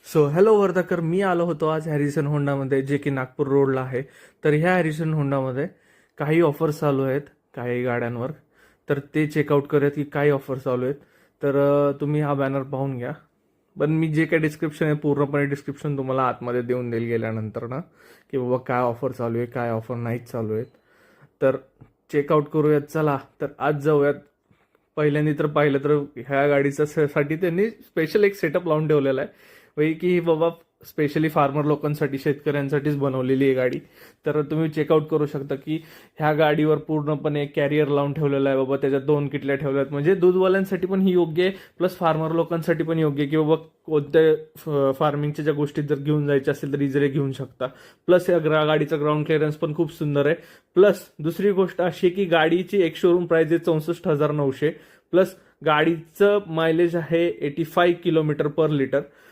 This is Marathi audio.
सो हॅलो वर्धाकर, मी आलो होतो आज हॅरिसन होंडामध्ये, जे की नागपूर रोडला आहे. तर ह्या हॅरिसन होंडामध्ये काही ऑफर्स चालू आहेत काही गाड्यांवर. तर ते चेकआउट करूयात की काय ऑफर चालू आहेत. तर तुम्ही हा बॅनर पाहून घ्या. पण मी जे काही डिस्क्रिप्शन आहे पूर्णपणे डिस्क्रिप्शन तुम्हाला आतमध्ये देऊन देईल गेल्यानंतर ना, की बाबा काय ऑफर चालू आहे काय ऑफर नाहीच चालू आहेत. तर चेकआउट करूयात. चला तर आज जाऊयात. पहिल्यांदा तर पाहिलं तर ह्या गाडीचा साठी त्यांनी स्पेशल एक सेटअप लावून ठेवलेला आहे. वही की बाबा स्पेशली फार्मर लोकांसाठी, शेतकऱ्यांसाठीच बनवलेली आहे गाडी. तर तुम्ही चेकआउट करू शकता की ह्या गाडीवर पूर्णपणे कॅरियर लावून ठेवलेला आहे बाबा. त्याच्यात 2 किटल्या ठेवल्यात, म्हणजे दूधवाल्यांसाठी पण ही योग्य आहे, प्लस फार्मर लोकांसाठी पण योग्य आहे की बाबा कोणत्या फार्मिंगच्या ज्या गोष्टी जर घेऊन जायच्या असेल तर इझिली घेऊन शकता. प्लस या गाडीचा ग्राउंड क्लिअरन्स पण खूप सुंदर आहे. प्लस दुसरी गोष्ट अशी की गाडीची एक शोरूम प्राइस आहे 64,900. प्लस गाडीचं मायलेज आहे 85 किलोमीटर पर लिटर.